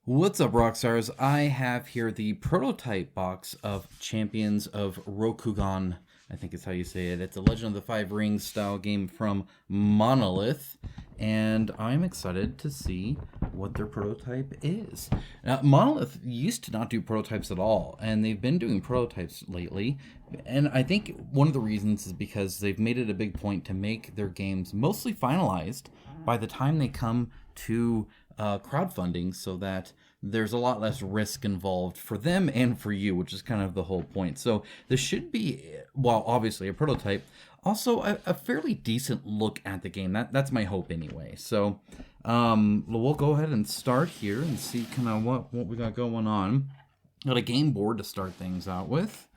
What's up, Rockstars? I have here the prototype box of Champions of Rokugan. I think is how you say it. It's a Legend of the Five Rings style game from Monolith, and I'm excited to see what their prototype is. Now, Monolith used to not do prototypes at all, and they've been doing prototypes lately. And I think one of the reasons is because they've made it a big point to make their games mostly finalized by the time they come to crowdfunding, so that there's a lot less risk involved for them and for you, which is kind of the whole point. So this should be, while obviously a prototype, also a fairly decent look at the game. That's my hope anyway. So we'll go ahead and start here and see kind of what we got going on. Got a game board to start things out with,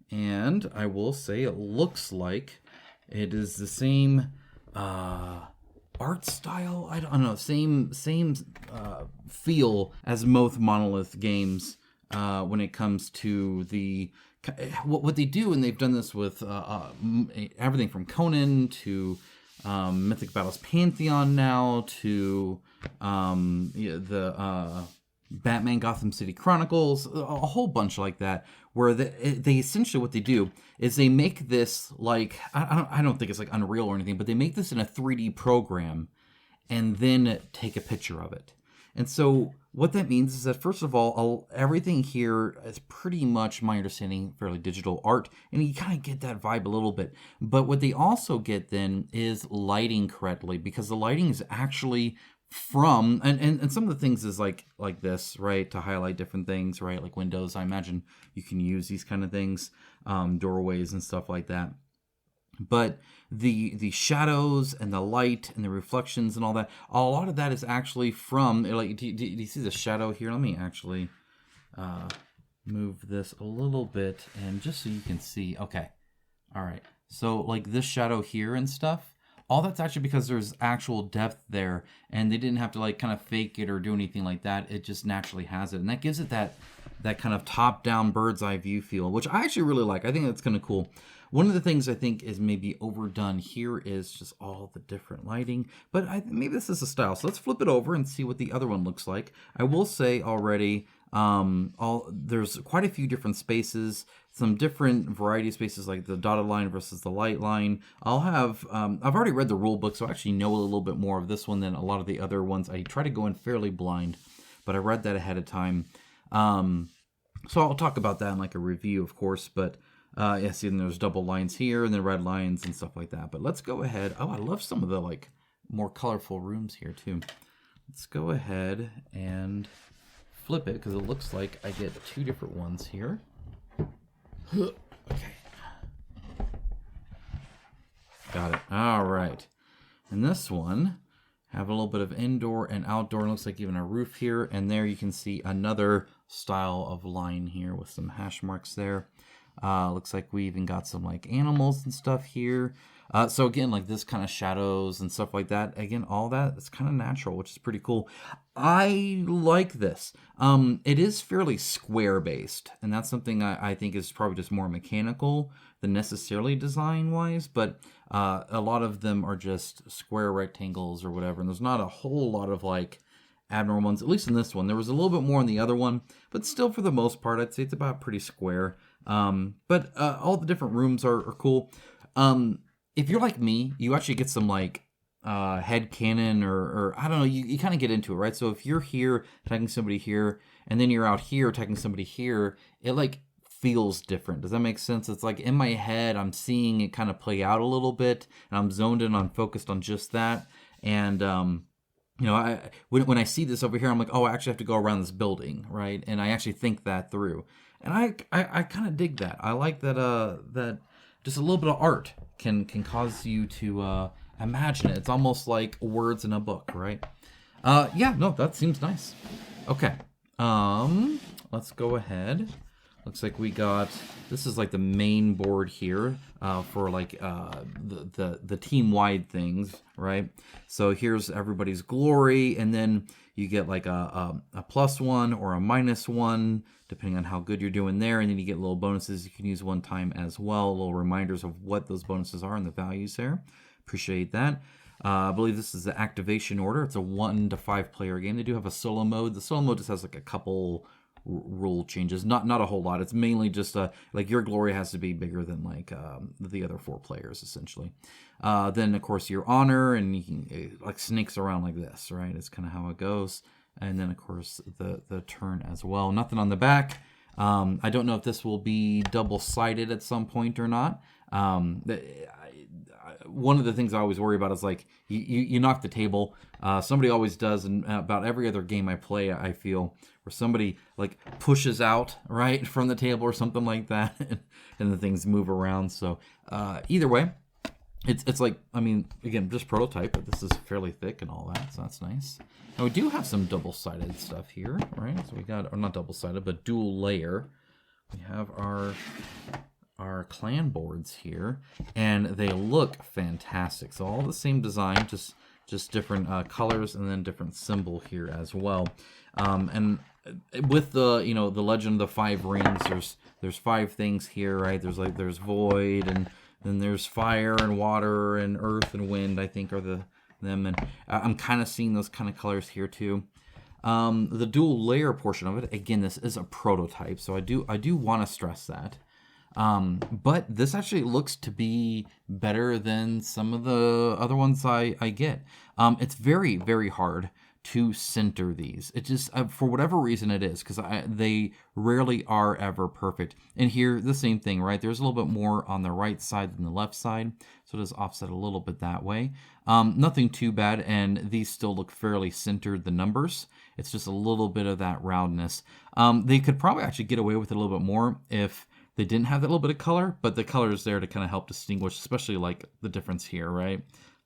and I will say it looks like it is the same art style. I don't know, same feel as most Monolith games when it comes to the what they do, and they've done this with everything from Conan to Mythic Battles Pantheon now to the Batman Gotham City Chronicles, a whole bunch like that, where they essentially what they do is they make this like, I don't think it's like Unreal or anything, but they make this in a 3D program and then take a picture of it. And so what that means is that, first of all, everything here is pretty much, my understanding, fairly digital art, and you kind of get that vibe a little bit. But what they also get then is lighting correctly, because the lighting is actually from, and some of the things is like this, right, to highlight different things, right, like windows. I imagine you can use these kind of things, doorways and stuff like that. But the shadows and the light and the reflections and all that, a lot of that is actually from, like, do you see the shadow here? Let me actually move this a little bit, and just so you can see. Okay, all right, so like this shadow here and stuff, all that's actually because there's actual depth there, and they didn't have to like kind of fake it or do anything like that. It just naturally has it, and that gives it that kind of top-down bird's eye view feel, which I actually really like. I think that's kind of cool. One of the things I think is maybe overdone here is just all the different lighting, but maybe this is a style. So let's flip it over and see what the other one looks like. I will say already, there's quite a few different spaces, some different variety of spaces, like the dotted line versus the light line. I'll have, I've already read the rule book, so I actually know a little bit more of this one than a lot of the other ones. I try to go in fairly blind, but I read that ahead of time. So I'll talk about that in like a review, of course, but yeah, see, and there's double lines here and then red lines and stuff like that. But let's go ahead. Oh, I love some of the like more colorful rooms here too. Let's go ahead and flip it, because it looks like I get two different ones here. Okay. Got it. All right. And this one have a little bit of indoor and outdoor. It looks like even a roof here. And there you can see another style of line here with some hash marks there. Looks like we even got some like animals and stuff here. So again, like this kind of shadows and stuff like that. Again, all that, it's kind of natural, which is pretty cool. I like this. It is fairly square based, and that's something I think is probably just more mechanical than necessarily design wise, but a lot of them are just square rectangles or whatever. And there's not a whole lot of like abnormal ones, at least in this one. There was a little bit more in the other one, but still for the most part, I'd say it's about pretty square. But all the different rooms are cool. If you're like me, you actually get some like head cannon or I don't know, you kind of get into it, right? So if you're here attacking somebody here, and then you're out here attacking somebody here, it like feels different. Does that make sense? It's like in my head, I'm seeing it kind of play out a little bit, and I'm zoned in, I'm focused on just that. And you know, when I see this over here, I'm like, oh, I actually have to go around this building, right? And I actually think that through. And I kind of dig that. I like that that just a little bit of art can cause you to imagine it. It's almost like words in a book, right? Yeah, no, that seems nice. Okay, let's go ahead. Looks like we got, this is like the main board here for like the team-wide things, right? So here's everybody's glory, and then you get like a +1 or a -1, depending on how good you're doing there, and then you get little bonuses you can use one time as well, little reminders of what those bonuses are and the values there. Appreciate that. I believe this is the activation order. It's a 1 to 5 player game. They do have a solo mode. The solo mode just has like a couple rule changes, not a whole lot. It's mainly just like your glory has to be bigger than like the other 4 players essentially. Then of course your honor, and you can like snakes around like this, right? It's kind of how it goes. And then of course the turn as well. Nothing on the back. I don't know if this will be double-sided at some point or not. One of the things I always worry about is like you knock the table. Somebody always does, and about every other game I play, I feel, where somebody like pushes out right from the table or something like that, and the things move around. So either way, it's like, I mean, again, just prototype, but this is fairly thick and all that, so that's nice. Now we do have some double-sided stuff here, right? So we got, or not double-sided, but dual layer. We have our clan boards here, and they look fantastic. So all the same design, just different colors, and then different symbol here as well. And with the, you know, the legend of the 5 rings, there's 5 things here, right? There's void, and then there's fire and water and earth and wind, I think, are them. And I'm kind of seeing those kind of colors here too. The dual layer portion of it, again, this is a prototype, so I do want to stress that. But this actually looks to be better than some of the other ones I get. It's very, very hard to center these. It just, for whatever reason it is, because they rarely are ever perfect. And here, the same thing, right? There's a little bit more on the right side than the left side, so it is offset a little bit that way. Nothing too bad, and these still look fairly centered, the numbers. It's just a little bit of that roundness. They could probably actually get away with it a little bit more if they didn't have that little bit of color, but the color is there to kind of help distinguish, especially like the difference here, right?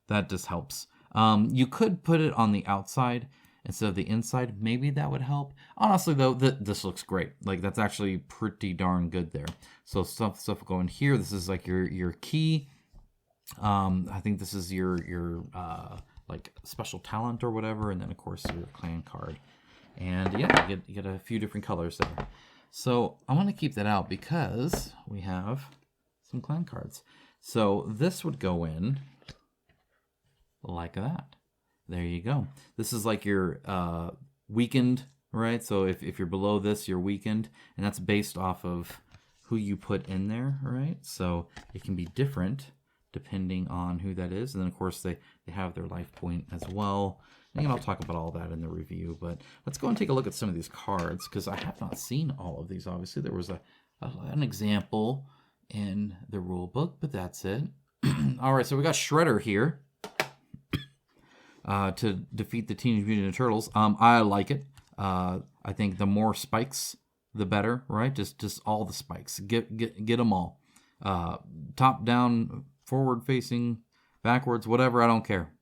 That just helps. You could put it on the outside instead of the inside. Maybe that would help. Honestly, though, this looks great. Like, that's actually pretty darn good there. So stuff going here. This is like your key. I think this is your like special talent or whatever, and then of course your clan card. And yeah, you get a few different colors there. So I want to keep that out because we have some clan cards. So this would go in like that. There you go. This is like your weakened, right? So if you're below this, you're weakened, and that's based off of who you put in there, right? So it can be different depending on who that is. And then of course they have their life point as well. And I'll talk about all that in the review, but let's go and take a look at some of these cards, because I have not seen all of these. Obviously, there was an example in the rule book, but that's it. All right, so we got Shredder here to defeat the Teenage Mutant Ninja Turtles. I like it. I think the more spikes, the better, right? Just all the spikes. Get them all. Top down, forward facing, backwards, whatever. I don't care.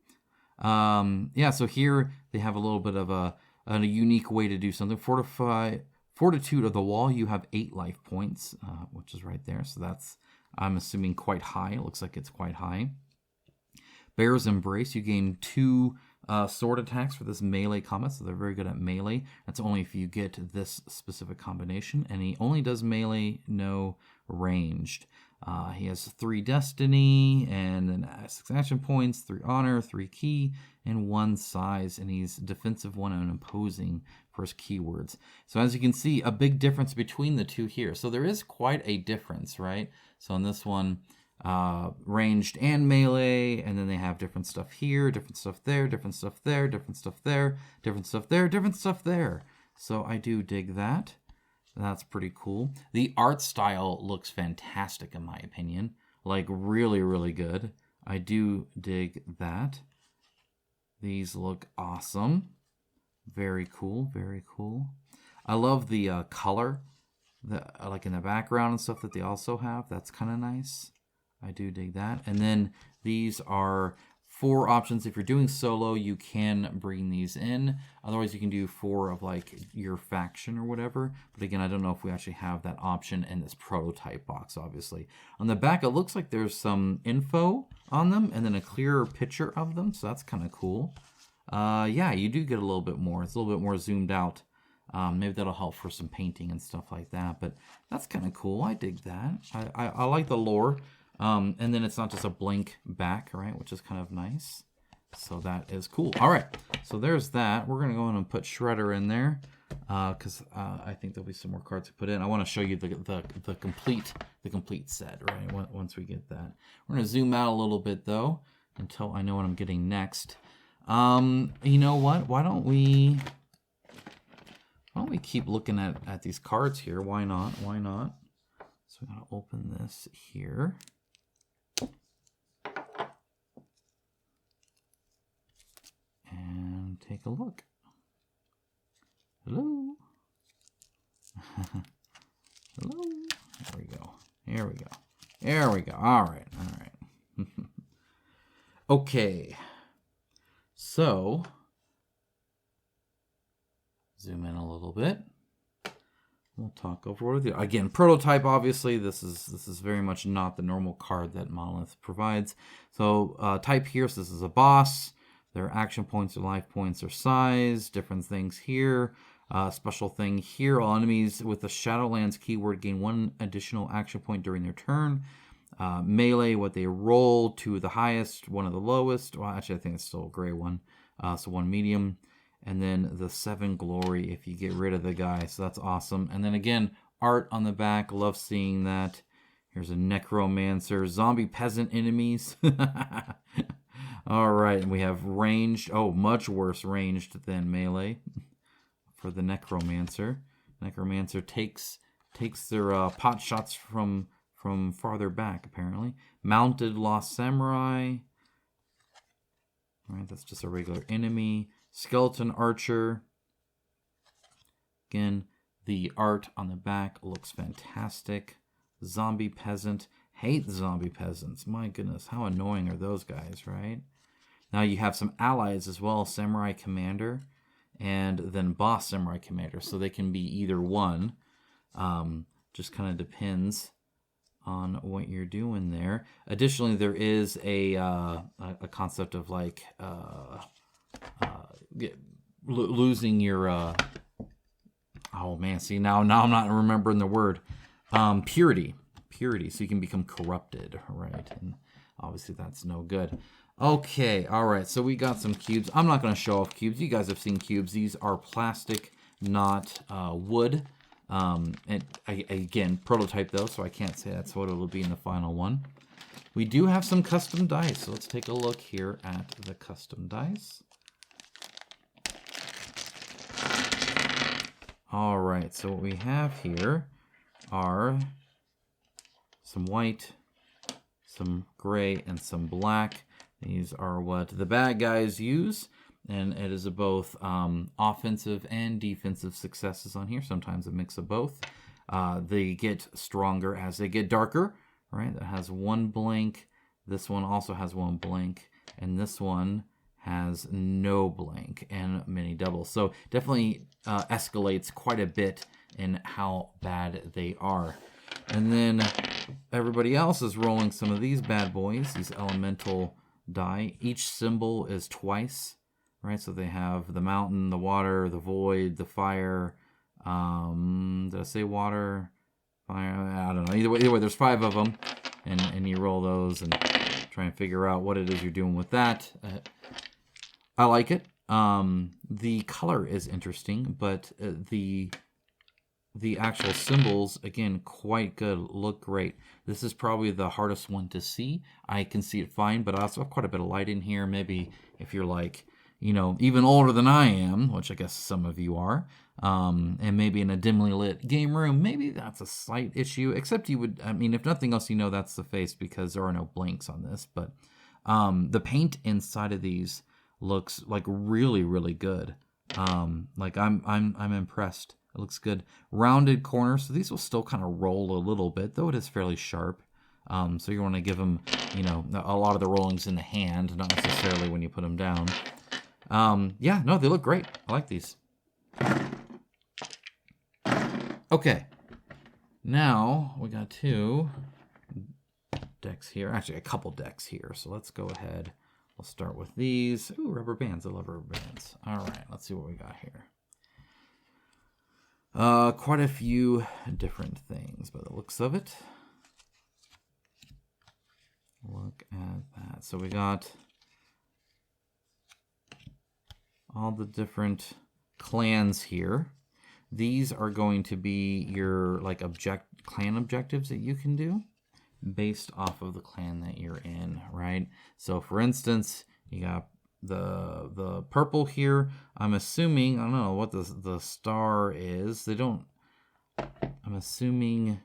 Yeah, so here they have a little bit of a unique way to do something. Fortitude of the Wall, you have 8 life points, which is right there. So that's, I'm assuming, quite high. It looks like it's quite high. Bear's Embrace, you gain 2 sword attacks for this melee combat, so they're very good at melee. That's only if you get this specific combination, and he only does melee, no ranged. He has 3 destiny, and then 6 action points, 3 honor, 3 key, and 1 size, and he's defensive 1 and imposing for his keywords. So as you can see, a big difference between the two here. So there is quite a difference, right? So in this one, ranged and melee, and then they have different stuff here, different stuff there, different stuff there, different stuff there, different stuff there, different stuff there. So I do dig that. That's pretty cool. The art style looks fantastic in my opinion. Like really, really good. I do dig that. These look awesome. Very cool, very cool. I love the color, like in the background and stuff that they also have. That's kind of nice. I do dig that. And then these are 4 options. If you're doing solo, you can bring these in. Otherwise, you can do 4 of like your faction or whatever. But again, I don't know if we actually have that option in this prototype box, obviously. On the back, it looks like there's some info on them and then a clearer picture of them. So that's kind of cool. Yeah, you do get a little bit more. It's a little bit more zoomed out. Maybe that'll help for some painting and stuff like that. But that's kind of cool. I dig that. I like the lore. And then it's not just a blank back, right? Which is kind of nice. So that is cool. All right, so there's that. We're gonna go in and put Shredder in there because I think there'll be some more cards to put in. I want to show you the complete set, right? Once we get that, we're gonna zoom out a little bit though until I know what I'm getting next. You know what? Why don't we keep looking at these cards here? Why not? Why not? So we gotta open this here. And take a look. Hello. Hello. There we go. Here we go. There we go. All right. All right. Okay. So, zoom in a little bit. We'll talk over with you. Again, prototype, obviously, this is very much not the normal card that Monolith provides. So, type here, so this is a boss. Their action points or life points or size, different things here. Special thing here, all enemies with the Shadowlands keyword gain 1 additional action point during their turn. Melee, what they roll, 2 of the highest, 1 of the lowest. Well, actually, I think it's still a gray one. So 1 medium. And then the 7 glory if you get rid of the guy. So that's awesome. And then again, art on the back. Love seeing that. Here's a necromancer. Zombie peasant enemies. All right, and we have ranged. Oh, much worse ranged than melee for the necromancer. Necromancer takes their pot shots from farther back, apparently. Mounted lost samurai. All right, that's just a regular enemy. Skeleton archer. Again, the art on the back looks fantastic. Zombie peasant. Hate zombie peasants. My goodness, how annoying are those guys, right? Now you have some allies as well, Samurai Commander and then Boss Samurai Commander. So they can be either one. Just kind of depends on what you're doing there. Additionally, there is a concept of like losing your... oh man, see now I'm not remembering the word. Purity. So you can become corrupted, right? And obviously that's no good. Okay, all right, so we got some cubes. I'm not going to show off cubes. You guys have seen cubes. These are plastic, not wood. Again, prototype though, so I can't say that's what it'll be in the final one. We do have some custom dice, so let's take a look here at the custom dice. All right, so what we have here are some white, some gray, and some black. These are what the bad guys use, and it is both offensive and defensive successes on here. Sometimes a mix of both. They get stronger as they get darker, right? That has 1 blank. This one also has 1 blank, and this one has no blank and many doubles. So definitely escalates quite a bit in how bad they are. And then everybody else is rolling some of these bad boys, these elemental die. Each symbol is twice, right? So they have the mountain, the water, the void, the fire. Did I say water? Fire? I don't know. Either way, there's 5 of them, and you roll those and try and figure out what it is you're doing with that. I like it. The color is interesting, but the actual symbols, again, quite good, look great. This is probably the hardest one to see. I can see it fine, but I also have quite a bit of light in here. Maybe if you're like, you know, even older than I am, which I guess some of you are, and maybe in a dimly lit game room, maybe that's a slight issue, except you would, I mean, if nothing else, you know that's the face because there are no blanks on this, but the paint inside of these looks like really, really good. Like I'm impressed. It looks good. Rounded corners, so these will still kind of roll a little bit, though it is fairly sharp. So you want to give them, you know, a lot of the rollings in the hand, not necessarily when you put them down. Yeah, no, they look great. I like these. Okay. Now, we got 2 decks here. Actually, a couple decks here. So let's go ahead. We'll start with these. Ooh, rubber bands. I love rubber bands. All right, let's see what we got here. Quite a few different things by the looks of it. Look at that. So we got all the different clans here. These are going to be your like clan objectives that you can do based off of the clan that you're in, right? So for instance, you got the purple here. I'm assuming, I don't know what the star is. They don't, I'm assuming,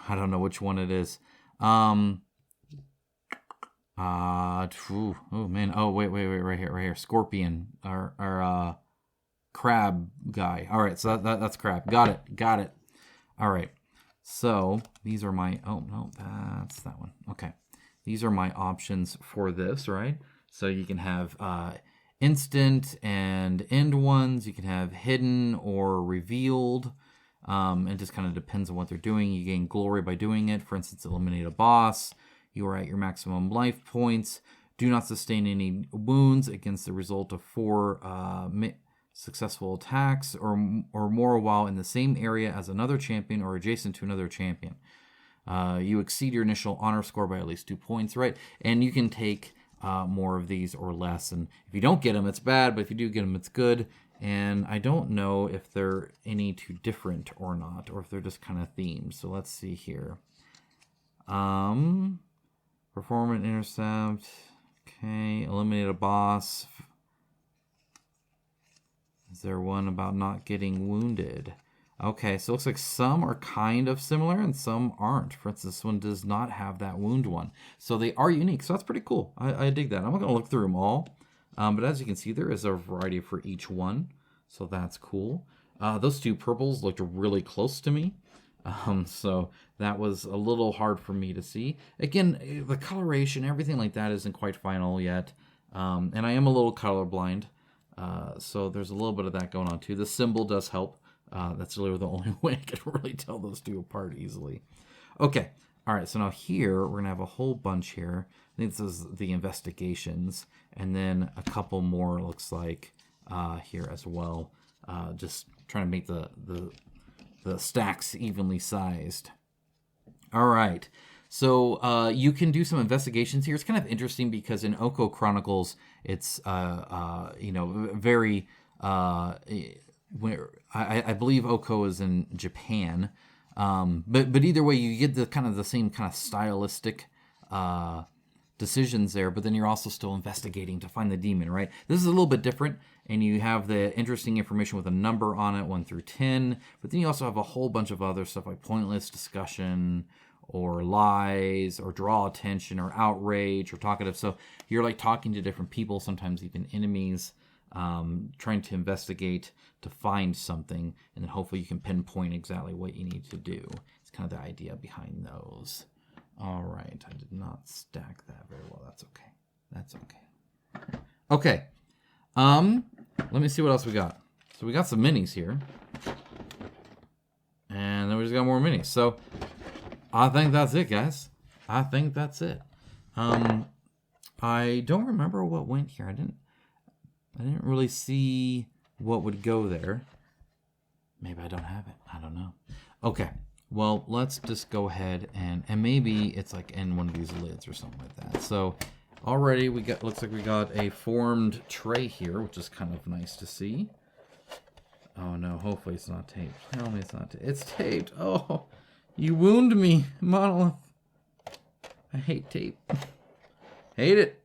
I don't know which one it is. Oh man. Oh, wait, right here. Scorpion, or crab guy. All right, so that's crab. Got it. All right. So these are my, oh no, that's that one. Okay. These are my options for this, right? So you can have instant and end ones. You can have hidden or revealed. It just kind of depends on what they're doing. You gain glory by doing it. For instance, eliminate a boss. You are at your maximum life points. Do not sustain any wounds against the result of 4 successful attacks or more while in the same area as another champion or adjacent to another champion. You exceed your initial honor score by at least 2 points, right? And you can take more of these or less. And if you don't get them, it's bad, but if you do get them, it's good. And I don't know if they're any too different or not, or if they're just kind of themed. So let's see here. Perform an intercept. Okay, eliminate a boss. Is there one about not getting wounded? Okay, so it looks like some are kind of similar and some aren't. For instance, this one does not have that wound one. So they are unique, so that's pretty cool. I dig that. I'm not going to look through them all. But as you can see, there is a variety for each one. So that's cool. Those 2 purples looked really close to me. So that was a little hard for me to see. Again, the coloration, everything like that isn't quite final yet. And I am a little colorblind. So there's a little bit of that going on too. The symbol does help. That's really the only way I can really tell those 2 apart easily. Okay. All right. So now here, we're going to have a whole bunch here. I think this is the investigations. And then a couple more, it looks like, here as well. Just trying to make the stacks evenly sized. All right. So you can do some investigations here. It's kind of interesting because in Oko Chronicles, it's very where I believe Oko is in Japan. But either way, you get the same kind of stylistic decisions there, but then you're also still investigating to find the demon, right? This is a little bit different, and you have the interesting information with a number on it, 1 through 10, but then you also have a whole bunch of other stuff like pointless discussion, or lies, or draw attention, or outrage, or talkative. So you're like talking to different people, sometimes even enemies, trying to investigate to find something, and then hopefully you can pinpoint exactly what you need to do. It's kind of the idea behind those. All right, I did not stack that very well. That's okay. That's okay. Okay. Let me see what else we got. So we got some minis here. And then we just got more minis. So I think that's it, guys. I think that's it. I don't remember what went here. I didn't really see what would go there. Maybe I don't have it. I don't know. Okay. Well, let's just go ahead and maybe it's like in one of these lids or something like that. So already looks like we got a formed tray here, which is kind of nice to see. Oh no, hopefully it's not taped. Tell me it's not taped. It's taped. Oh, you wound me, Monolith. I hate tape. Hate it.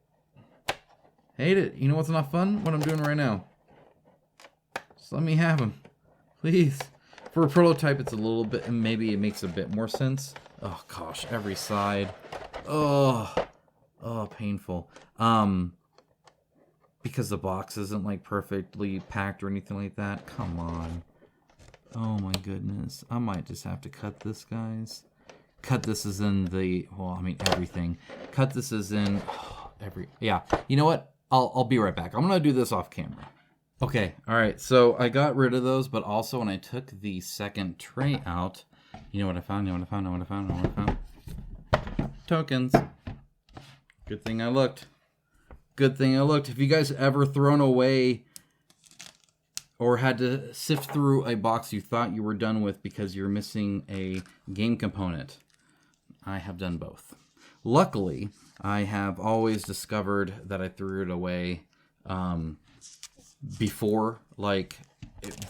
Hate it. You know what's not fun? What I'm doing right now. Just let me have them. Please. For a prototype, it's a little bit, and maybe it makes a bit more sense. Oh gosh, every side. Oh, painful. Because the box isn't like perfectly packed or anything like that. Come on. Oh my goodness. I might just have to cut this, guys. Cut this as in the, well, I mean everything. Cut this as in yeah. You know what? I'll be right back. I'm gonna do this off camera. Okay, all right, so I got rid of those, but also when I took the second tray out, you know what I found? Tokens. Good thing I looked. Good thing I looked. Have you guys ever thrown away or had to sift through a box you thought you were done with because you're missing a game component? I have done both. Luckily, I have always discovered that I threw it away before like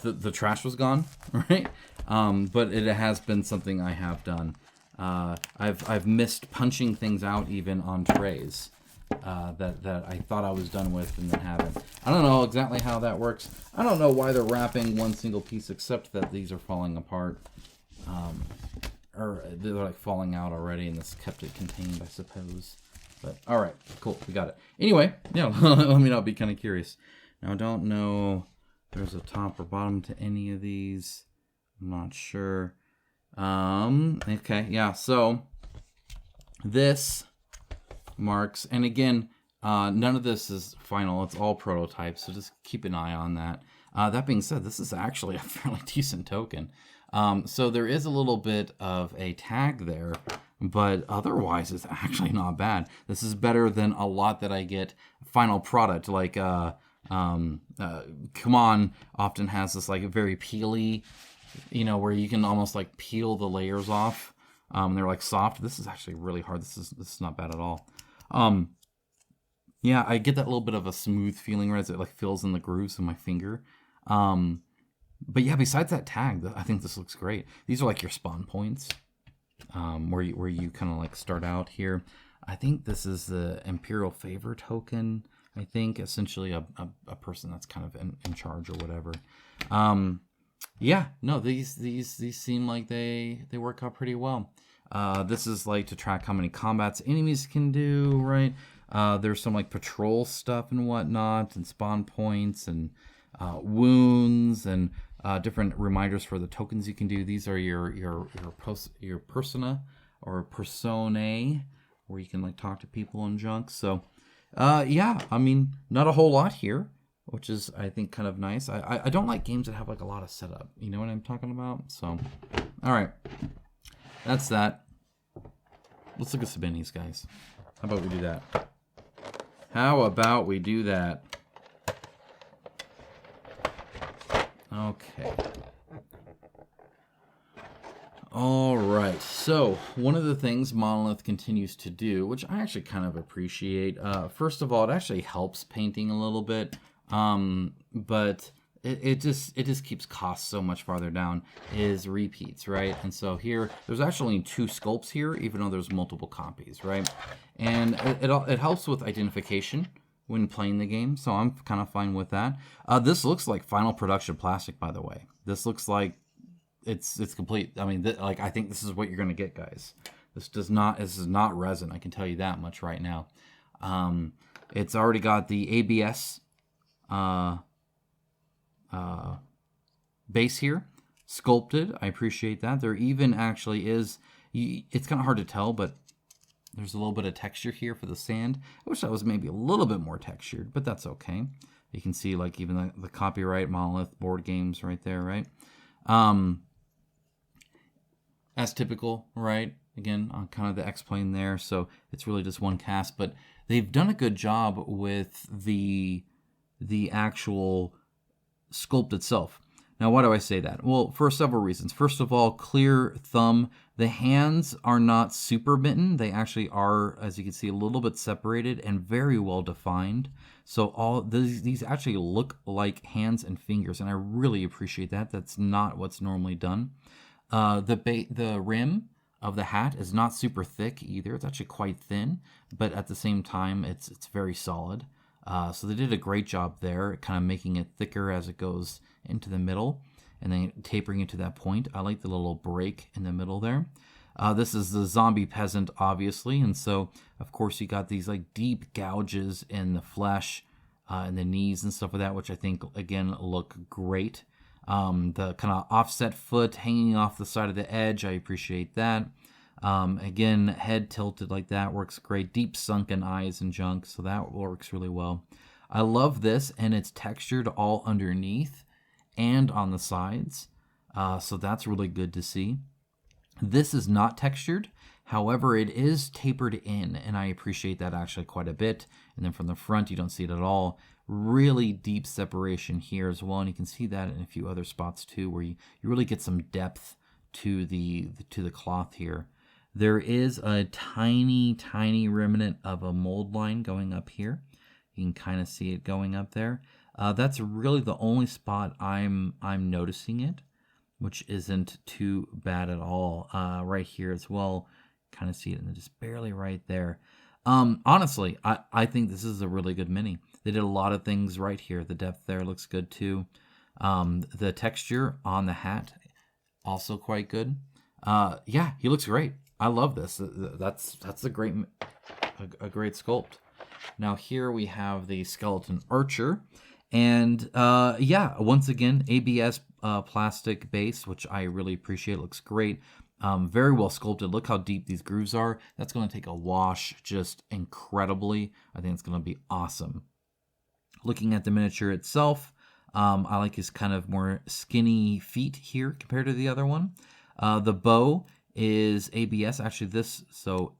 the trash was gone, right? But it has been something I have done. I've missed punching things out even on trays that I thought I was done with and then haven't. I don't know exactly how that works. I don't know why they're wrapping one single piece, except that these are falling apart. Or they're like falling out already, and this kept it contained, I suppose. But all right, cool, we got it. Anyway, yeah, let me know. I'll be kind of curious. Now, I don't know if there's a top or bottom to any of these. I'm not sure. Okay, yeah. So this marks, and again, none of this is final. It's all prototypes, so just keep an eye on that. That being said, this is actually a fairly decent token. So there is a little bit of a tag there, but otherwise it's actually not bad. This is better than a lot that I get final product, like Come On often has this like very peely, where you can almost like peel the layers off. They're like soft. This is actually really hard. This is not bad at all. Yeah, I get that little bit of a smooth feeling right as it like fills in the grooves of my finger. But yeah, besides that tag, I think this looks great. These are like your spawn points, where you kind of like start out here. I think this is the Imperial Favor token. I think essentially a person that's kind of in charge or whatever. Yeah, no, these seem like they work out pretty well. This is like to track how many combats enemies can do, right? There's some like patrol stuff and whatnot, and spawn points and wounds and different reminders for the tokens you can do. These are your persona or personae, where you can like talk to people and junk. So yeah, I mean, not a whole lot here, which is, I think, kind of nice. I don't like games that have like a lot of setup. You know what I'm talking about? So, all right, that's that. Let's look at some minis, guys. How about we do that? How about we do that? Okay. All right. So one of the things Monolith continues to do, which I actually kind of appreciate, first of all, it actually helps painting a little bit, but it just keeps costs so much farther down, is repeats, right? And so here, there's actually 2 sculpts here, even though there's multiple copies, right? And it helps with identification when playing the game, so I'm kind of fine with that. This looks like final production plastic, by the way. This looks like it's complete. I mean, like, I think this is what you're gonna get, guys. This is not resin. I can tell you that much right now. It's already got the ABS base here, sculpted. I appreciate that. There even actually is. It's kind of hard to tell, but there's a little bit of texture here for the sand. I wish that was maybe a little bit more textured, but that's okay. You can see like even the copyright Monolith board games right there, right? As typical, right? Again, on kind of the X-plane there, so it's really just one cast, but they've done a good job with the actual sculpt itself. Now, why do I say that? Well, for several reasons. First of all, clear thumb. The hands are not super bitten. They actually are, as you can see, a little bit separated and very well defined. So all these actually look like hands and fingers, and I really appreciate that. That's not what's normally done. The rim of the hat is not super thick either. It's actually quite thin, but at the same time, it's very solid. So they did a great job there, kind of making it thicker as it goes into the middle, and then tapering it to that point. I like the little break in the middle there. This is the zombie peasant, obviously, and so, of course, you got these like deep gouges in the flesh and the knees and stuff like that, which I think, again, look great. The kind of offset foot hanging off the side of the edge, I appreciate that. Again, head tilted like that works great. Deep sunken eyes and junk, so that works really well. I love this, and it's textured all underneath and on the sides, so that's really good to see. This is not textured, however, it is tapered in, and I appreciate that actually quite a bit. And then from the front, you don't see it at all. Really deep separation here as well, and you can see that in a few other spots too, where you really get some depth to the cloth here. There is a tiny remnant of a mold line going up here. You can kind of see it going up there. That's really the only spot I'm noticing it, which isn't too bad at all. Right here as well, kind of see it, and just barely right there. Honestly, I think this is a really good mini. They did a lot of things right here. The depth there looks good too. The texture on the hat, also quite good. Yeah, he looks great. I love this. That's a great sculpt. Now here we have the skeleton archer, and yeah, once again ABS plastic base, which I really appreciate. Looks great. Very well sculpted. Look how deep these grooves are. That's going to take a wash just incredibly. I think it's going to be awesome. Looking at the miniature itself, I like his kind of more skinny feet here compared to the other one. The bow is ABS. Actually, so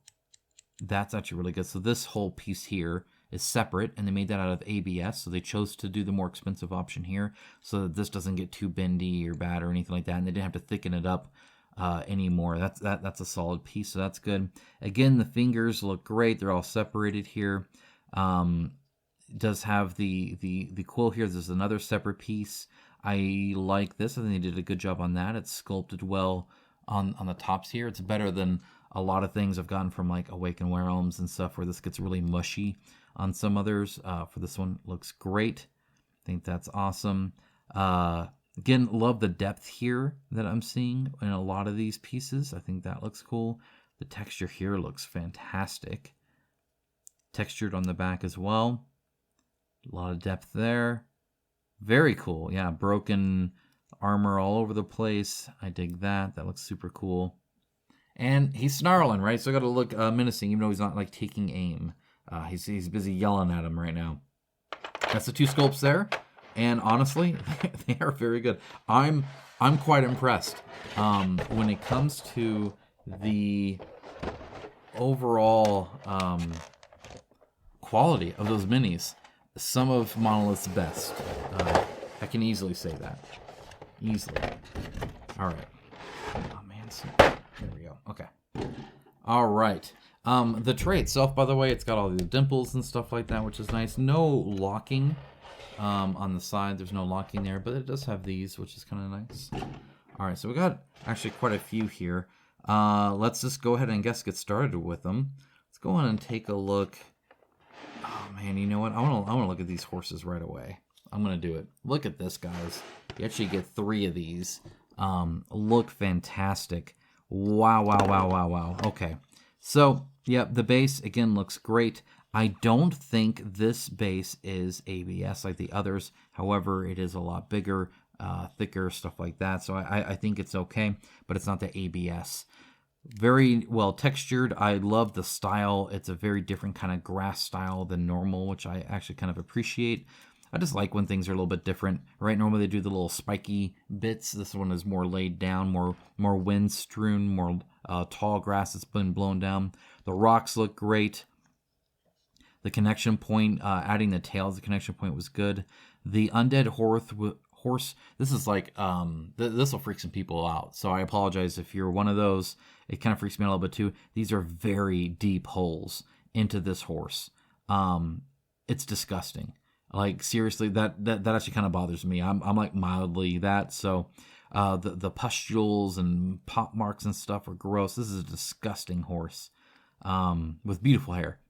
that's actually really good. So this whole piece here is separate, and they made that out of ABS. So they chose to do the more expensive option here, so that this doesn't get too bendy or bad or anything like that, and they didn't have to thicken it up anymore. That's a solid piece, so that's good. Again, the fingers look great. They're all separated here. Does have the quill here. There's another separate piece. I like this. I think they did a good job on that. It's sculpted well on the tops here. It's better than a lot of things I've gotten from like Awakened Realms and stuff, where this gets really mushy on some others. For this one, looks great. I think that's awesome. Again, love the depth here that I'm seeing in a lot of these pieces. I think that looks cool. The texture here looks fantastic. Textured on the back as well. A lot of depth there. Very cool. Yeah, broken armor all over the place. I dig that. That looks super cool. And he's snarling, right? So I got to look menacing, even though he's not like taking aim. He's busy yelling at him right now. That's the two sculpts there, and honestly, they are very good. I'm quite impressed when it comes to the overall quality of those minis. Some of Monolith's best. I can easily say that. Easily. All right. Oh man, there we go. Okay. All right. The tray itself, by the way, it's got all the dimples and stuff like that, which is nice. No locking on the side. There's no locking there, but it does have these, which is kind of nice. All right, so we got actually quite a few here. Let's just go ahead and get started with them. Let's go on and take a look. Oh man, you know what? I want to look at these horses right away. I'm gonna do it. Look at this, guys. You actually get 3 of these. Look fantastic. Wow, wow, wow, wow, wow. Okay. So, yeah, the base, again, looks great. I don't think this base is ABS like the others. However, it is a lot bigger, thicker, stuff like that. So I think it's okay, but it's not the ABS. Very well textured. I love the style. It's a very different kind of grass style than normal, which I actually kind of appreciate. I just like when things are a little bit different, right? Normally they do the little spiky bits. This one is more laid down, more wind strewn, more tall grass that's been blown down. The rocks look great. The connection point, adding the tails, the connection point was good. The undead horse, this is like, this will freak some people out. So I apologize if you're one of those. It kind of freaks me out a little bit too. These are very deep holes into this horse. It's disgusting. Like seriously, that actually kind of bothers me. I'm like mildly that. So the pustules and pop marks and stuff are gross. This is a disgusting horse with beautiful hair.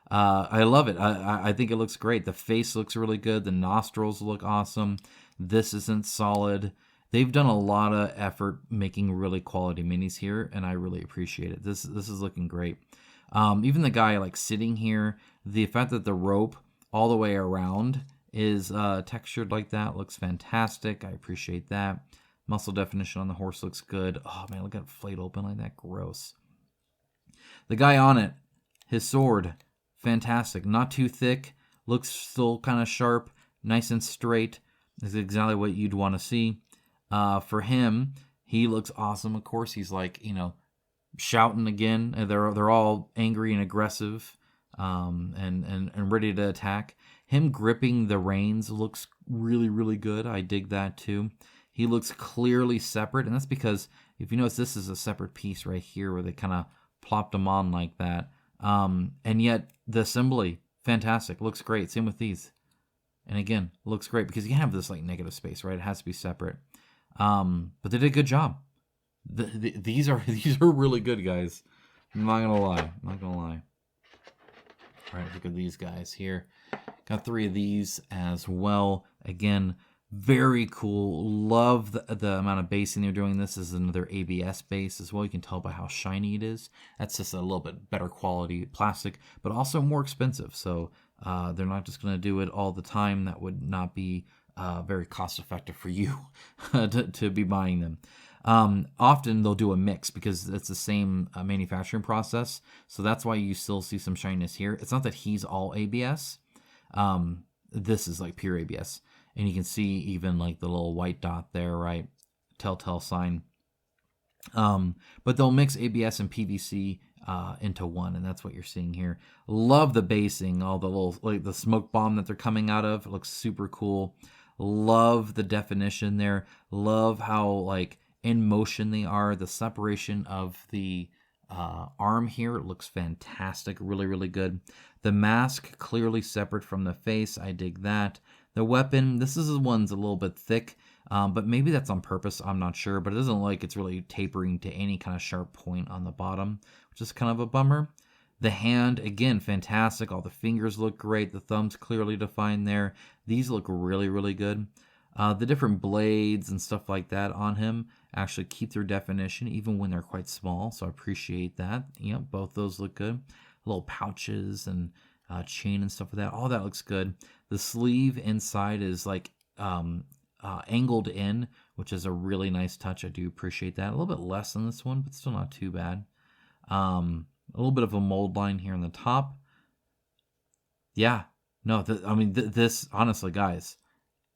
I love it. I think it looks great. The face looks really good. The nostrils look awesome. This isn't solid. They've done a lot of effort making really quality minis here, and I really appreciate it. This is looking great. Even the guy like sitting here, the fact that the rope all the way around is textured like that looks fantastic. I appreciate that. Muscle definition on the horse looks good. Oh man, look at it flayed open like that. Gross. The guy on it, his sword, fantastic. Not too thick. Looks still kind of sharp. Nice and straight. Is exactly what you'd want to see. For him, he looks awesome. Of course, he's like, shouting again. They're all angry and aggressive. And ready to attack. Him gripping the reins looks really, really good. I dig that too. He looks clearly separate, and that's because if you notice, this is a separate piece right here where they kind of plopped him on like that. And yet the assembly, fantastic. Looks great. Same with these. And again, looks great because you have this like negative space, right? It has to be separate. But they did a good job. These are these are really good, guys. I'm not gonna lie. I'm not gonna lie. All right, look at these guys here. Got 3 of these as well. Again, very cool. Love the amount of basing they're doing. This is another ABS base as well. You can tell by how shiny it is. That's just a little bit better quality plastic, but also more expensive. So they're not just going to do it all the time. That would not be very cost effective for you to be buying them. Often they'll do a mix because it's the same manufacturing process. So that's why you still see some shininess here. It's not that he's all ABS. This is like pure ABS. And you can see even like the little white dot there, right? Telltale sign. But they'll mix ABS and PVC into one, and that's what you're seeing here. Love the basing, all the little, like the smoke bomb that they're coming out of. It looks super cool. Love the definition there. Love how like in motion they are. The separation of the arm here looks fantastic. Really, really good. The mask clearly separate from the face. I dig that. The weapon, this is the one's a little bit thick, but maybe that's on purpose. I'm not sure, but it doesn't look like it's really tapering to any kind of sharp point on the bottom, which is kind of a bummer. The hand, again, fantastic. All the fingers look great. The thumb's clearly defined there. These look really, really good. The different blades and stuff like that on him actually keep their definition even when they're quite small, so I appreciate that. Yep, both those look good. Little pouches and chain and stuff like that. All that looks good. The sleeve inside is like angled in, which is a really nice touch. I do appreciate that. A little bit less than this one, but still not too bad. A little bit of a mold line here on the top. Yeah, no, this, honestly, guys,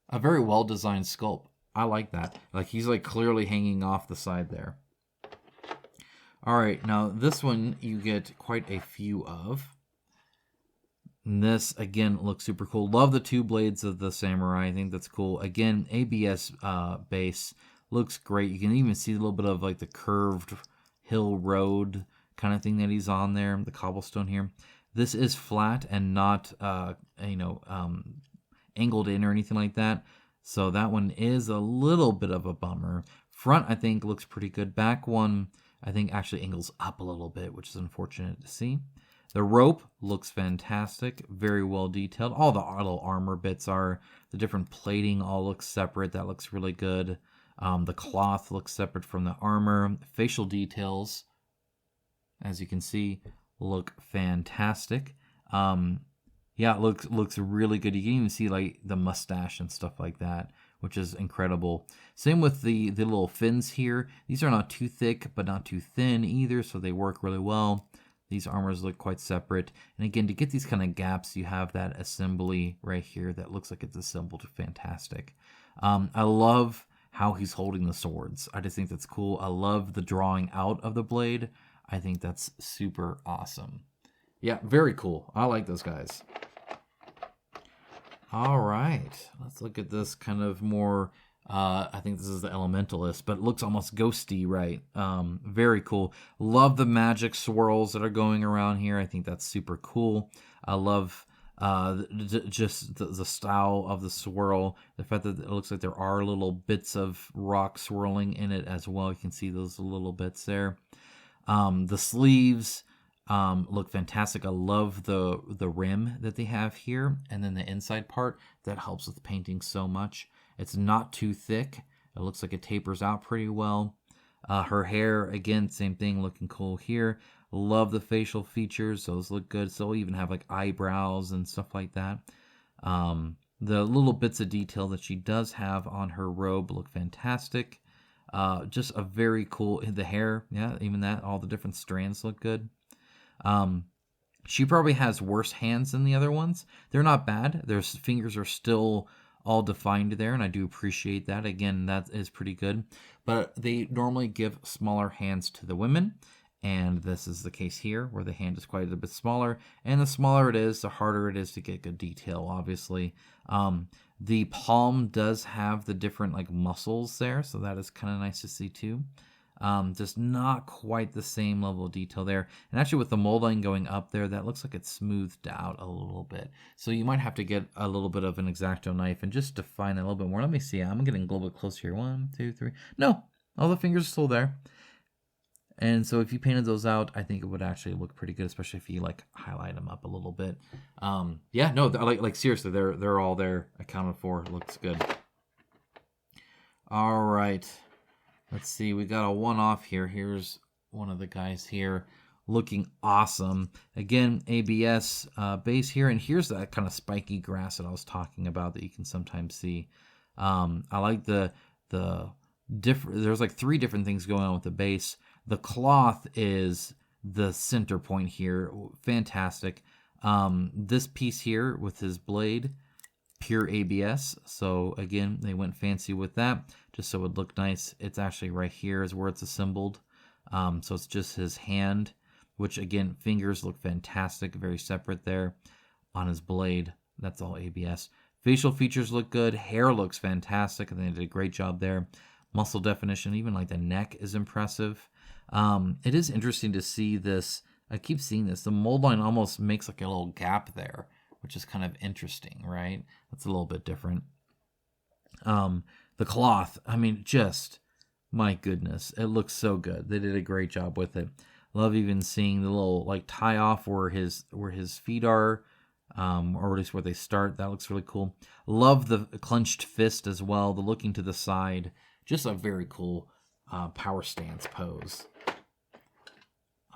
a very well-designed sculpt. I like that. Like, he's like clearly hanging off the side there. All right, now this one you get quite a few of. And this, again, looks super cool. Love the 2 blades of the samurai. I think that's cool. Again, ABS base. Looks great. You can even see a little bit of like the curved hill road kind of thing that he's on there. The cobblestone here. This is flat and not, angled in or anything like that. So that one is a little bit of a bummer. Front, I think, looks pretty good. Back one, I think, actually angles up a little bit, which is unfortunate to see. The rope looks fantastic, very well detailed. All the little armor bits are, the different plating all looks separate. That looks really good. The cloth looks separate from the armor. Facial details, as you can see, look fantastic. Yeah, it looks really good. You can even see like the mustache and stuff like that, which is incredible. Same with the little fins here. These are not too thick, but not too thin either, so they work really well. These armors look quite separate. And again, to get these kind of gaps, you have that assembly right here that looks like it's assembled fantastic. I love how he's holding the swords. I just think that's cool. I love the drawing out of the blade. I think that's super awesome. Yeah, very cool. I like those guys. All right, let's look at this kind of more, I think this is the Elementalist, but it looks almost ghosty, right? Very cool. Love the magic swirls that are going around here. I think that's super cool. I love just the style of the swirl. The fact that it looks like there are little bits of rock swirling in it as well. You can see those little bits there. The sleeves look fantastic. I love the rim that they have here, and then the inside part that helps with the painting so much. It's not too thick. It looks like it tapers out pretty well. Her hair, again, same thing, looking cool here. Love the facial features. Those look good. So we'll even have like eyebrows and stuff like that. The little bits of detail that she does have on her robe look fantastic. Just a very cool, the hair, yeah, even that, all the different strands look good. She probably has worse hands than the other ones. They're not bad. Their fingers are still all defined there, and I do appreciate that. Again, that is pretty good. But they normally give smaller hands to the women, and this is the case here, where the hand is quite a bit smaller. And the smaller it is, the harder it is to get good detail, obviously. The palm does have the different like muscles there, so that is kind of nice to see too. Just not quite the same level of detail there. And actually with the mold line going up there, that looks like it's smoothed out a little bit. So you might have to get a little bit of an X-Acto knife and just define it a little bit more. Let me see. I'm getting a little bit closer here. 1, 2, 3. No, all the fingers are still there. And so if you painted those out, I think it would actually look pretty good, especially if you like highlight them up a little bit. Yeah, no, like seriously, they're all there accounted for. It looks good. All right. Let's see. We got a one-off here. Here's one of the guys here looking awesome. Again, ABS base here. And here's that kind of spiky grass that I was talking about that you can sometimes see. I like the different. There's like 3 different things going on with the base. The cloth is the center point here. Fantastic. This piece here with his blade, pure ABS. So again, they went fancy with that just so it would look nice. It's actually right here is where it's assembled. So it's just his hand, which again, fingers look fantastic, very separate there on his blade. That's all ABS. Facial features look good. Hair looks fantastic. I think they did a great job there. Muscle definition, even like the neck is impressive. It is interesting to see this. I keep seeing this. The mold line almost makes like a little gap there, which is kind of interesting, right? That's a little bit different. The cloth, I mean, just, my goodness, it looks so good. They did a great job with it. Love even seeing the little like tie off where his feet are, or at least where they start. That looks really cool. Love the clenched fist as well. The looking to the side, just a very cool power stance pose.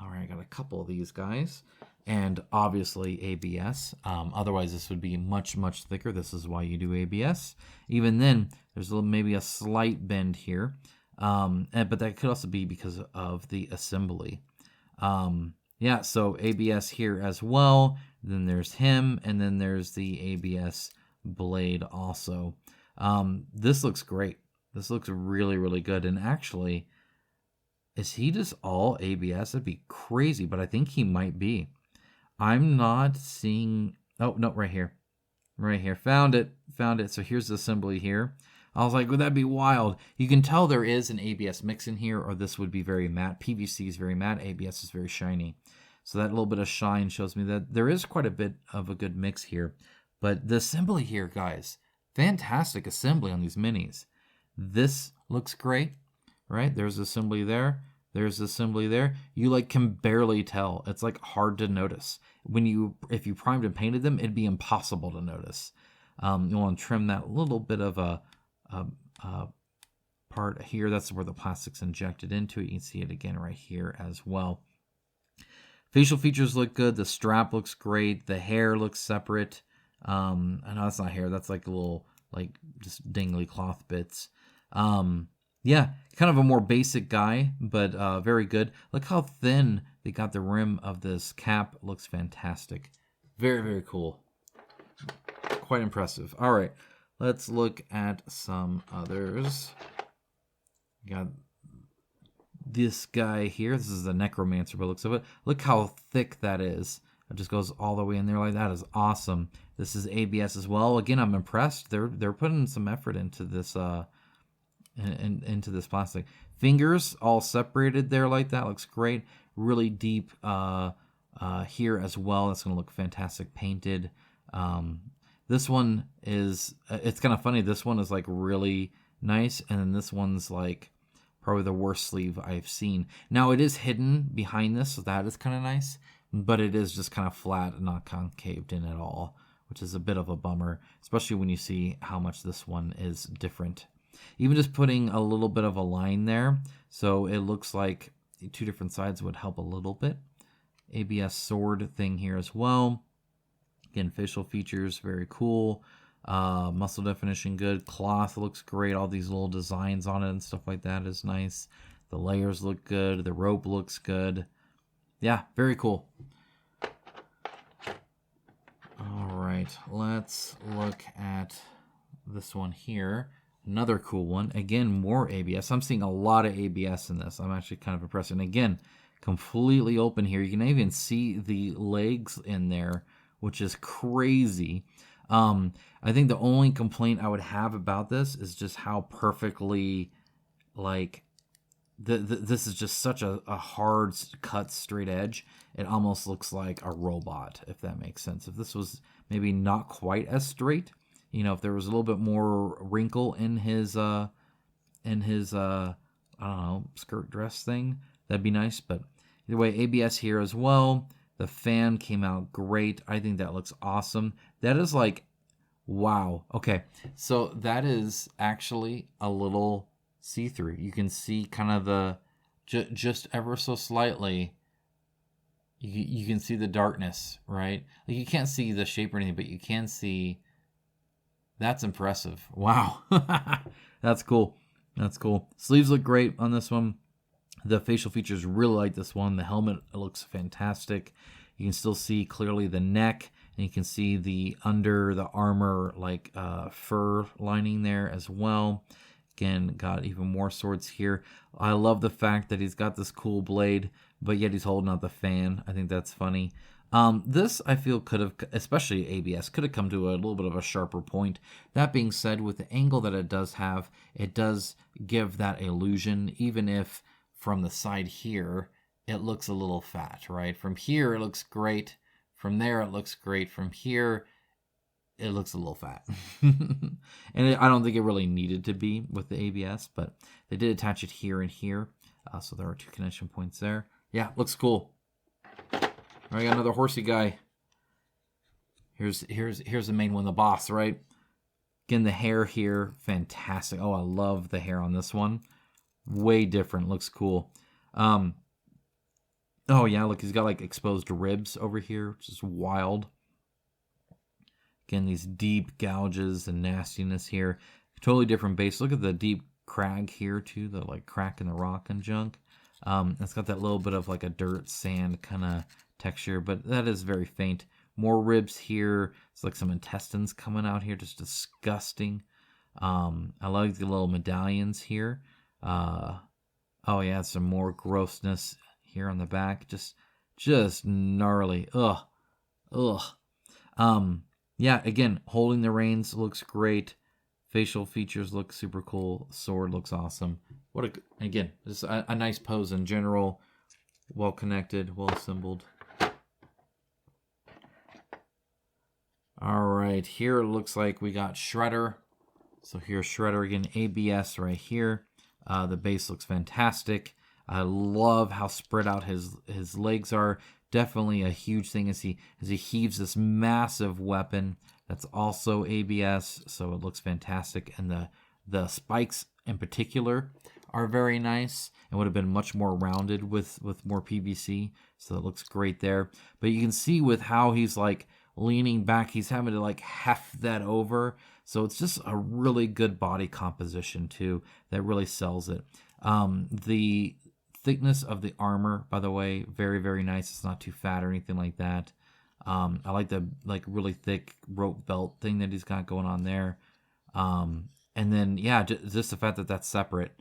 All right, I got a couple of these guys. And obviously ABS. Otherwise, this would be much, much thicker. This is why you do ABS. Even then, there's maybe a slight bend here. But that could also be because of the assembly. Yeah, so ABS here as well. Then there's him, and then there's the ABS blade also. This looks great. This looks really, really good. And actually, is he just all ABS? That'd be crazy, but I think he might be. I'm not seeing... Oh, no, right here. Right here. Found it. Found it. So here's the assembly here. I was like, would that be wild? You can tell there is an ABS mix in here, or this would be very matte. PVC is very matte. ABS is very shiny. So that little bit of shine shows me that there is quite a bit of a good mix here. But the assembly here, guys, fantastic assembly on these minis. This looks great, right? There's assembly there. There's assembly there. You like can barely tell. It's like hard to notice. If you primed and painted them, it'd be impossible to notice. You want to trim that little bit of a part here. That's where the plastic's injected into it. You can see it again right here as well. Facial features look good. The strap looks great. The hair looks separate. I know that's not hair. That's like a little like just dangly cloth bits. Yeah, kind of a more basic guy, but very good. Look how thin they got the rim of this cap. Looks fantastic. Very, very cool. Quite impressive. All right, let's look at some others. Got this guy here. This is the necromancer by the looks of it. Look how thick that is. It just goes all the way in there like that. Is awesome. This is ABS as well. Again, I'm impressed. They're putting some effort into this into this plastic. Fingers all separated there like that. Looks great. Really deep here as well. That's going to look fantastic painted. This one is, it's kind of funny. This one is like really nice. And then this one's like probably the worst sleeve I've seen. Now it is hidden behind this, so that is kind of nice. But it is just kind of flat and not concaved in at all, which is a bit of a bummer, especially when you see how much this one is different. Even just putting a little bit of a line there, so it looks like 2 different sides would help a little bit. ABS sword thing here as well. Again, facial features, very cool. Muscle definition, good. Cloth looks great. All these little designs on it and stuff like that is nice. The layers look good. The rope looks good. Yeah, very cool. All right, let's look at this one here. Another cool one. Again, more ABS. I'm seeing a lot of ABS in this. I'm actually kind of impressed. And again, completely open here. You can even see the legs in there, which is crazy. I think the only complaint I would have about this is just how perfectly, like, this is just such a hard cut straight edge. It almost looks like a robot, if that makes sense. If this was maybe not quite as straight, if there was a little bit more wrinkle in his I don't know, skirt dress thing, that'd be nice. But either way, ABS here as well. The fan came out great. I think that looks awesome. That is like, wow. Okay, so that is actually a little see-through. You can see kind of the, just ever so slightly, you can see the darkness, right? Like you can't see the shape or anything, but you can see. That's impressive. Wow. That's cool. That's cool. Sleeves look great on this one. The facial features really like this one. The helmet looks fantastic. You can still see clearly the neck, and you can see the under the armor like fur lining there as well. Again, got even more swords here. I love the fact that he's got this cool blade, but yet he's holding out the fan. I think that's funny. This, I feel, could have, especially ABS, could have come to a little bit of a sharper point. That being said, with the angle that it does have, it does give that illusion, even if from the side here, it looks a little fat, right? From here, it looks great. From there, it looks great. From here, it looks a little fat. And I don't think it really needed to be with the ABS, but they did attach it here and here. So there are 2 connection points there. Yeah, looks cool. All right, got another horsey guy. Here's the main one, the boss, right? Again, the hair here, fantastic. Oh, I love the hair on this one. Way different, looks cool. Oh yeah, look, he's got like exposed ribs over here, which is wild. Again, these deep gouges and nastiness here. Totally different base. Look at the deep crag here too, the like crack in the rock and junk. It's got that little bit of like a dirt sand kind of texture, but that is very faint. More ribs here. It's like some intestines coming out here, just disgusting. I like the little medallions here. Oh yeah, some more grossness here on the back. Just gnarly. Ugh. Yeah, again, holding the reins looks great. Facial features look super cool. Sword looks awesome. Again, just a nice pose in general. Well connected, well assembled. All right, here it looks like we got Shredder. So here's Shredder again, ABS right here. The base looks fantastic. I love how spread out his legs are. Definitely a huge thing as he heaves this massive weapon. That's also ABS, so it looks fantastic. And the spikes in particular are very nice and would have been much more rounded with more PVC. So it looks great there. But you can see with how he's like leaning back, he's having to like heft that over. So it's just a really good body composition too that really sells it. The thickness of the armor, by the way, very, very nice. It's not too fat or anything like that. I like the really thick rope belt thing that he's got going on there. And then, yeah, just the fact that that's separate.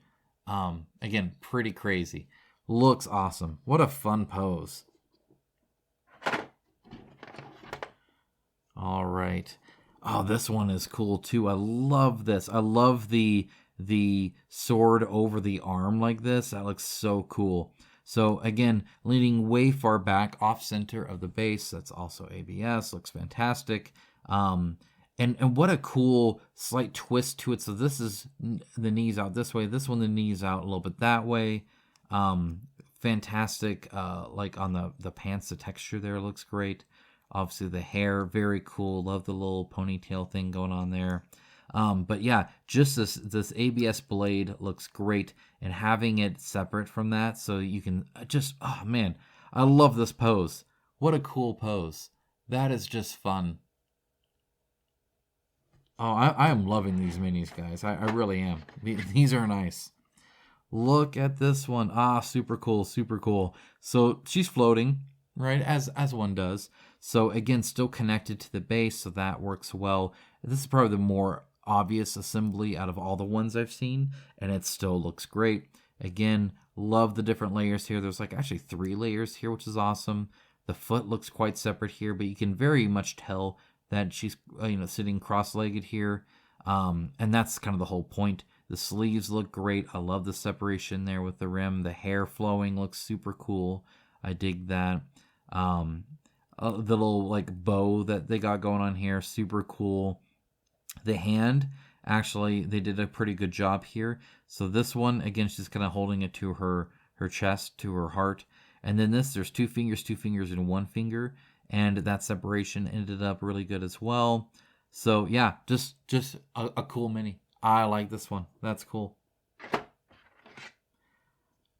Again, pretty crazy. Looks awesome. What a fun pose. All right. Oh, this one is cool too. I love this. I love the sword over the arm like this. That looks so cool. So again, leaning way far back off center of the base. That's also ABS. Looks fantastic. And what a cool slight twist to it. So this is the knees out this way. This one, the knees out a little bit that way. Fantastic. Like on the pants, the texture there looks great. Obviously the hair, very cool. Love the little ponytail thing going on there. But yeah, just this ABS blade looks great, and having it separate from that so you can just, oh man, I love this pose. What a cool pose. That is just fun. Oh, I am loving these minis, guys. I really am. These are nice. Look at this one. Super cool, super cool. So she's floating, right, as one does. So again, still connected to the base, so that works well. This is probably the more obvious assembly out of all the ones I've seen, and it still looks great. Again, love the different layers here. There's like actually 3 layers here, which is awesome. The foot looks quite separate here, but you can very much tell that she's sitting cross-legged here. And that's kind of the whole point. The sleeves look great. I love the separation there with the rim. The hair flowing looks super cool. I dig that. The little like bow that they got going on here, super cool. The hand, actually, they did a pretty good job here. So this one, again, she's kind of holding it to her chest, to her heart. And then this, there's two fingers, and one finger. And that separation ended up really good as well. So yeah, just a cool mini. I like this one. That's cool.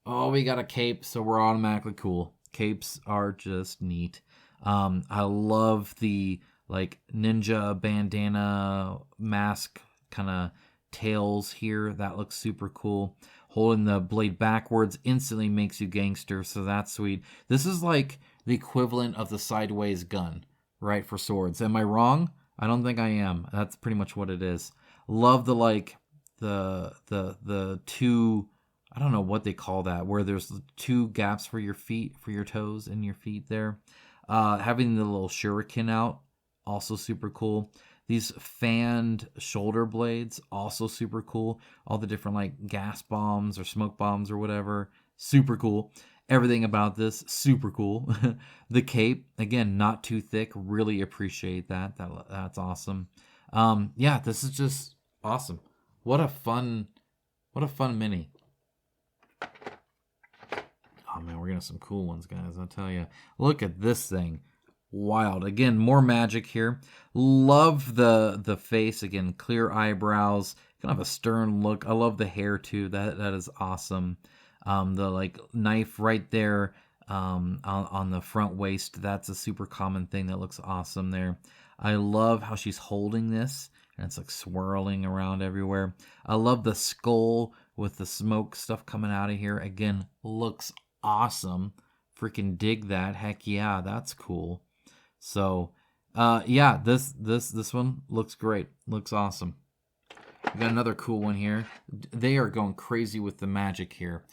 Oh, we got a cape, so we're automatically cool. Capes are just neat. I love the like ninja bandana mask kind of tails here. That looks super cool. Holding the blade backwards instantly makes you gangster, so that's sweet. This is like the equivalent of the sideways gun, right, for swords. Am I wrong? I don't think I am. That's pretty much what it is. Love the like the two, I don't know what they call that, where there's two gaps for your feet, for your toes and your feet there. Having the little shuriken out, also super cool. These fanned shoulder blades, also super cool. All the different like gas bombs or smoke bombs or whatever, super cool. Everything about this, super cool. The cape, again, not too thick. Really appreciate that. That's awesome. Yeah, this is just awesome. What a fun mini. Oh man, we're getting some cool ones, guys. I'll tell you. Look at this thing. Wild. Again, more magic here. Love the face. Again, clear eyebrows. Kind of a stern look. I love the hair too. That is awesome. The like knife right there on the front waist. That's a super common thing that looks awesome there. I love how she's holding this and it's like swirling around everywhere. I love the skull with the smoke stuff coming out of here. Again, looks awesome. Freaking dig that. Heck yeah, that's cool. So yeah, this one looks great. Looks awesome. We got another cool one here. They are going crazy with the magic here.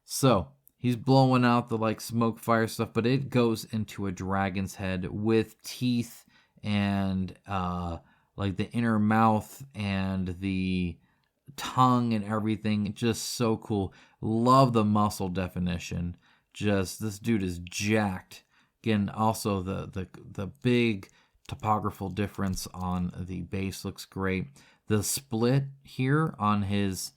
So he's blowing out the like smoke fire stuff, but it goes into a dragon's head with teeth and like the inner mouth and the tongue and everything. Just so cool. Love the muscle definition. Just this dude is jacked. Again, also the big topographical difference on the base looks great. The split here on his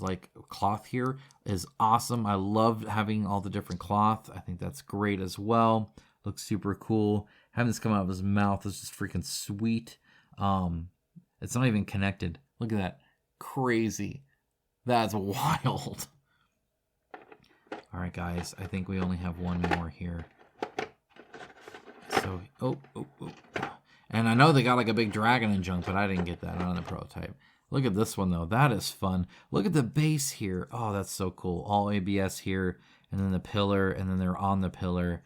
like cloth here is awesome. I love having all the different cloth. I think that's great as well. Looks super cool. Having this come out of his mouth is just freaking sweet. It's not even connected. Look at that. Crazy. That's wild. All right, guys. I think we only have one more here. So, oh. And I know they got like a big dragon and junk, but I didn't get that on the prototype. Look at this one, though. That is fun. Look at the base here. Oh, that's so cool. All ABS here, and then the pillar, and then they're on the pillar.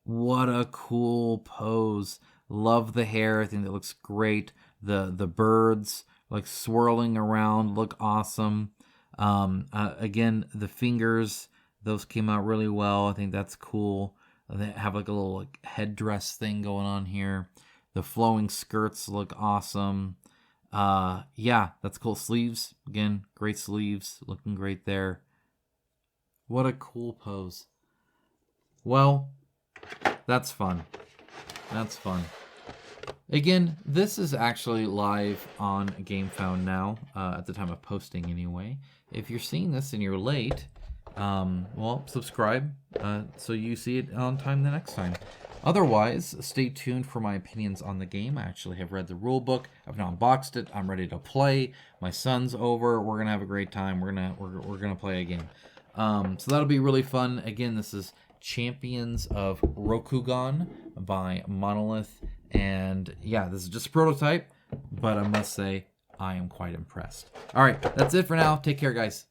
What a cool pose. Love the hair. I think that looks great. The birds, like, swirling around, look awesome. Again, the fingers, those came out really well. I think that's cool. They have, like, a little like headdress thing going on here. The flowing skirts look awesome. Yeah, that's cool. Sleeves, again, great sleeves, looking great there. What a cool pose. Well, that's fun. That's fun. Again, this is actually live on GameFound now, at the time of posting anyway. If you're seeing this and you're late, well, subscribe so you see it on time the next time. Otherwise, stay tuned for my opinions on the game. I actually have read the rule book. I've now unboxed it. I'm ready to play. My son's over. We're gonna have a great time. We're gonna play a game. So that'll be really fun. Again, this is Champions of Rokugan by Monolith, and yeah, this is just a prototype, but I must say I am quite impressed. All right, that's it for now. Take care, guys.